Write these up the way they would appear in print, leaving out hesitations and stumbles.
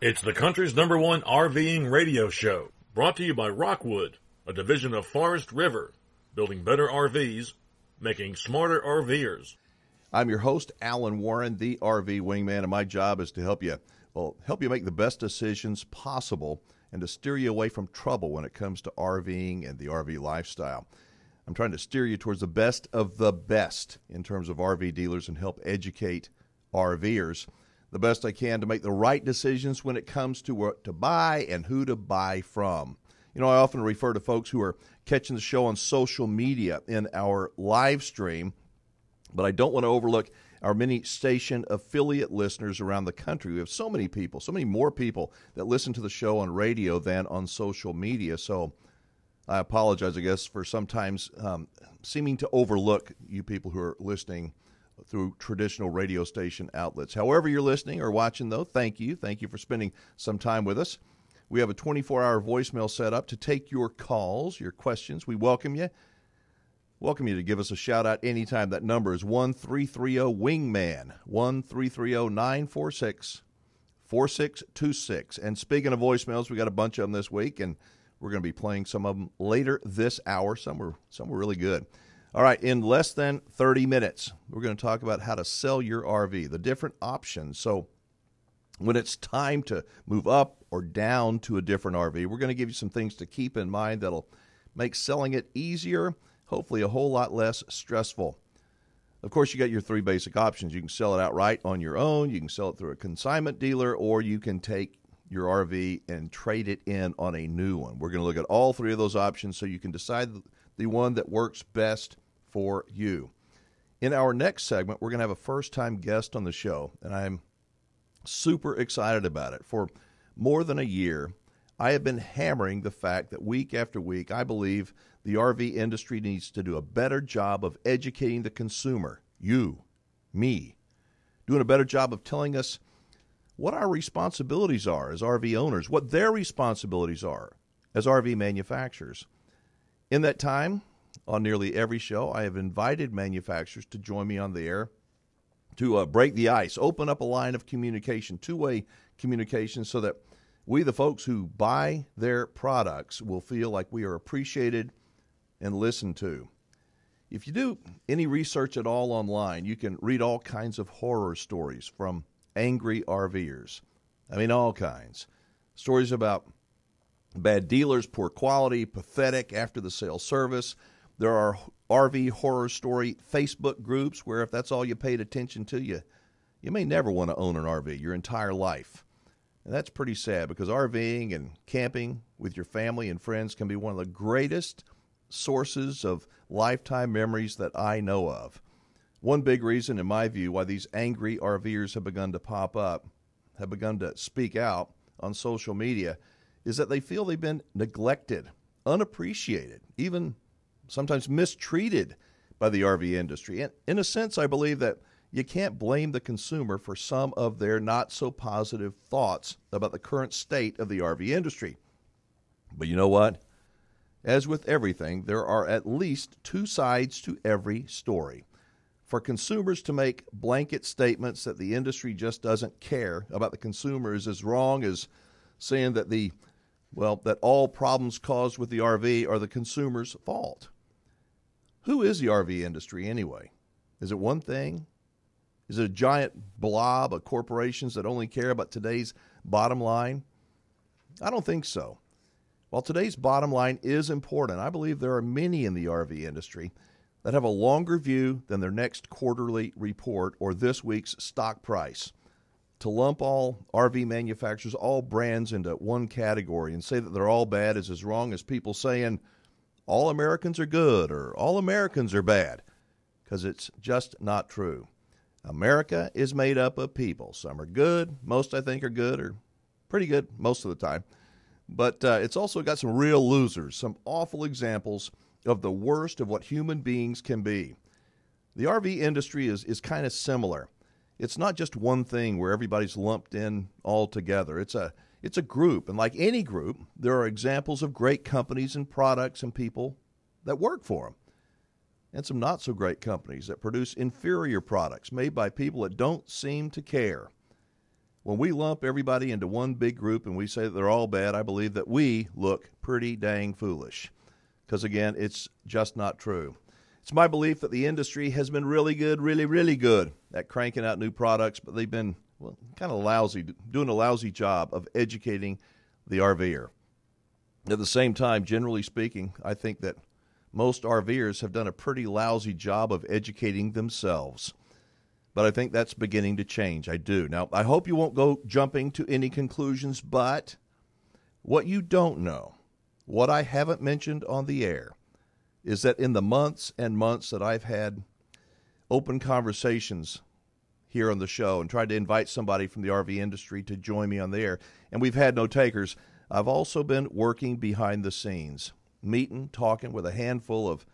It's the country's #1 RVing radio show, brought to you by Rockwood, a division of Forest River, building better RVs, making smarter RVers. I'm your host, Alan Warren, the RV Wingman, and my job is to help you make the best decisions possible and to steer you away from trouble when it comes to RVing and the RV lifestyle. I'm trying to steer you towards the best of the best in terms of RV dealers and help educate RVers the best I can to make the right decisions when it comes to what to buy and who to buy from. You know, I often refer to folks who are catching the show on social media in our live stream, but I don't want to overlook our many station affiliate listeners around the country. We have so many people, so many more people that listen to the show on radio than on social media. So I apologize, I guess, for sometimes seeming to overlook you people who are listening through traditional radio station outlets. However you're listening or watching, though, thank you. Thank you for spending some time with us. We have a 24-hour voicemail set up to take your calls, your questions. We welcome you. Welcome you to give us a shout-out anytime. That number is 1-330-WINGMAN, 1-330-946-4626. And speaking of voicemails, we got a bunch of them this week, and we're going to be playing some of them later this hour. Some were really good. All right, in less than 30 minutes, we're going to talk about how to sell your RV, the different options. So when it's time to move up or down to a different RV, we're going to give you some things to keep in mind that'll make selling it easier, hopefully a whole lot less stressful. Of course, you got your three basic options. You can sell it outright on your own, you can sell it through a consignment dealer, or you can take your RV and trade it in on a new one. We're going to look at all three of those options so you can decide the one that works best for you. In our next segment, we're going to have a first-time guest on the show, and I'm super excited about it. For more than a year, I have been hammering the fact that week after week, I believe the RV industry needs to do a better job of educating the consumer, you, me, doing a better job of telling us what our responsibilities are as RV owners, what their responsibilities are as RV manufacturers. In that time, on nearly every show, I have invited manufacturers to join me on the air to break the ice, open up a line of communication, two-way communication, so that we, the folks who buy their products, will feel like we are appreciated and listened to. If you do any research at all online, you can read all kinds of horror stories from angry RVers. I mean, all kinds. Stories about bad dealers, poor quality, pathetic after-the-sale service. There are RV horror story Facebook groups where if that's all you paid attention to, you may never want to own an RV your entire life. And that's pretty sad because RVing and camping with your family and friends can be one of the greatest sources of lifetime memories that I know of. One big reason, in my view, why these angry RVers have begun to pop up, have begun to speak out on social media, is that they feel they've been neglected, unappreciated, even sometimes mistreated by the RV industry. And in a sense, I believe that you can't blame the consumer for some of their not-so-positive thoughts about the current state of the RV industry. But you know what? As with everything, there are at least two sides to every story. For consumers to make blanket statements that the industry just doesn't care about the consumer is as wrong as saying that that all problems caused with the RV are the consumer's fault. Who is the RV industry anyway? Is it one thing? Is it a giant blob of corporations that only care about today's bottom line? I don't think so. While today's bottom line is important, I believe there are many in the RV industry that have a longer view than their next quarterly report or this week's stock price. To lump all RV manufacturers, all brands into one category and say that they're all bad is as wrong as people saying all Americans are good or all Americans are bad, because it's just not true. America is made up of people. Some are good. Most, I think, are good or pretty good most of the time. But it's also got some real losers, some awful examples of the worst of what human beings can be. The RV industry is kind of similar. It's not just one thing where everybody's lumped in all together. It's a group, and like any group, there are examples of great companies and products and people that work for them, and some not-so-great companies that produce inferior products made by people that don't seem to care. When we lump everybody into one big group and we say that they're all bad, I believe that we look pretty dang foolish. Because, again, it's just not true. It's my belief that the industry has been really good, really good at cranking out new products, but they've been kind of lousy, doing a lousy job of educating the RVer. At the same time, generally speaking, I think that most RVers have done a pretty lousy job of educating themselves. But I think that's beginning to change. I do. Now, I hope you won't go jumping to any conclusions, but what you don't know, what I haven't mentioned on the air, is that in the months and months that I've had open conversations here on the show and tried to invite somebody from the RV industry to join me on the air, and we've had no takers, I've also been working behind the scenes, meeting, talking with a handful of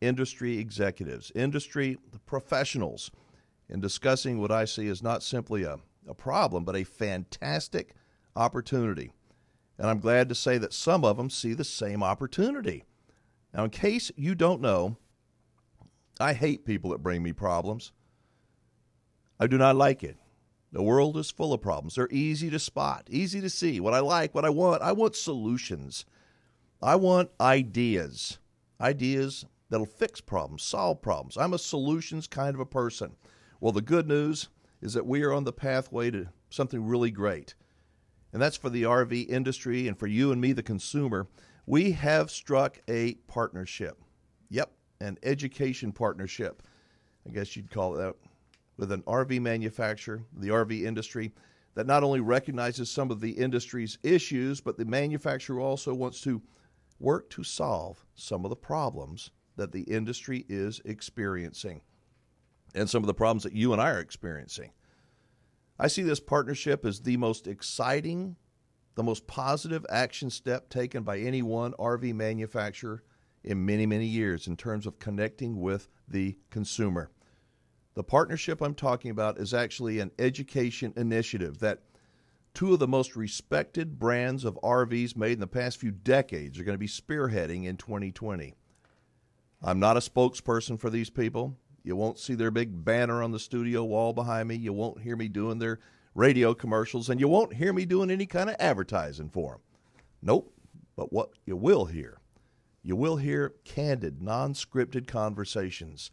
industry executives, industry professionals, and discussing what I see as not simply a problem, but a fantastic opportunity. And I'm glad to say that some of them see the same opportunity. Now, in case you don't know, I hate people that bring me problems. I do not like it. The world is full of problems. They're easy to spot, easy to see. What I like, what I want solutions. I want ideas that'll fix problems, solve problems. I'm a solutions kind of a person. Well, the good news is that we are on the pathway to something really great, and that's for the RV industry and for you and me, the consumer. We have struck a partnership. Yep, an education partnership, I guess you'd call it that, with an RV manufacturer, the RV industry, that not only recognizes some of the industry's issues, but the manufacturer also wants to work to solve some of the problems that the industry is experiencing and some of the problems that you and I are experiencing. I see this partnership as the most exciting, the most positive action step taken by any one RV manufacturer in many, many years in terms of connecting with the consumer. The partnership I'm talking about is actually an education initiative that two of the most respected brands of RVs made in the past few decades are going to be spearheading in 2020. I'm not a spokesperson for these people. You won't see their big banner on the studio wall behind me. You won't hear me doing their radio commercials, and you won't hear me doing any kind of advertising for them. Nope. But what you will hear candid, non-scripted conversations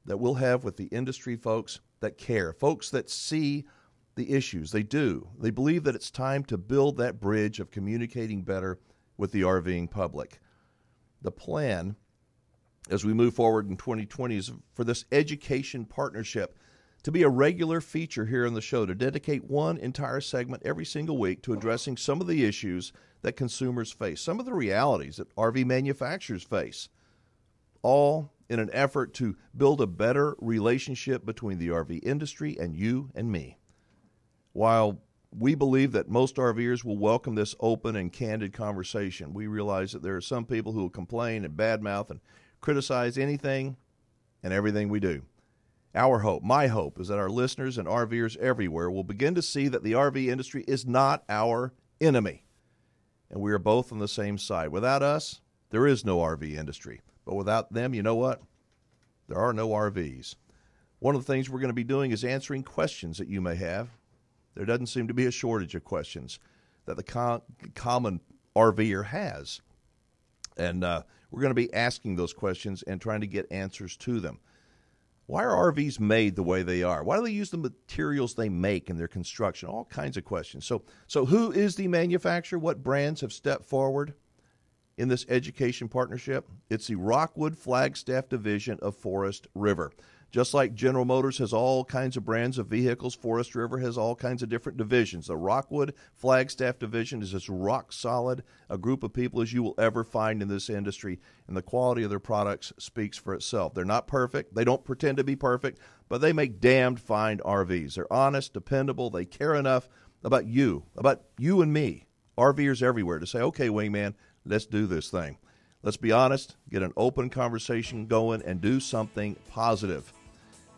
that we'll have with the industry folks that care, folks that see the issues. They do. They believe that it's time to build that bridge of communicating better with the RVing public. The plan as we move forward in 2020 is for this education partnership to be a regular feature here on the show, to dedicate one entire segment every single week to addressing some of the issues that consumers face, some of the realities that RV manufacturers face, all in an effort to build a better relationship between the RV industry and you and me. While we believe that most RVers will welcome this open and candid conversation, we realize that there are some people who will complain and badmouth and criticize anything and everything we do. Our hope, my hope, is that our listeners and RVers everywhere will begin to see that the RV industry is not our enemy, and we are both on the same side. Without us, there is no RV industry. But without them, you know what? There are no RVs. One of the things we're going to be doing is answering questions that you may have. There doesn't seem to be a shortage of questions that the common RVer has. And we're going to be asking those questions and trying to get answers to them. Why are RVs made the way they are? Why do they use the materials they make in their construction? All kinds of questions. So who is the manufacturer? What brands have stepped forward in this education partnership? It's the Rockwood Flagstaff division of Forest River. Just like General Motors has all kinds of brands of vehicles, Forest River has all kinds of different divisions. The Rockwood Flagstaff division is as rock solid a group of people as you will ever find in this industry, and the quality of their products speaks for itself. They're not perfect. They don't pretend to be perfect, but they make damned fine RVs. They're honest, dependable. They care enough about you and me, RVers everywhere, to say, okay, Wingman, let's do this thing. Let's be honest, get an open conversation going, and do something positive.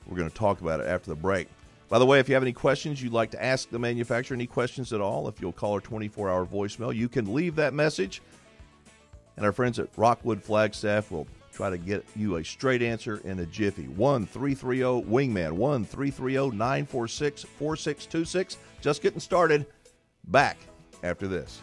We're going to talk about it after the break. By the way, if you have any questions you'd like to ask the manufacturer, any questions at all, if you'll call our 24-hour voicemail, you can leave that message, and our friends at Rockwood Flagstaff will try to get you a straight answer in a jiffy. 1-330-WINGMAN, 1-330-946-4626. just getting started. Back after this.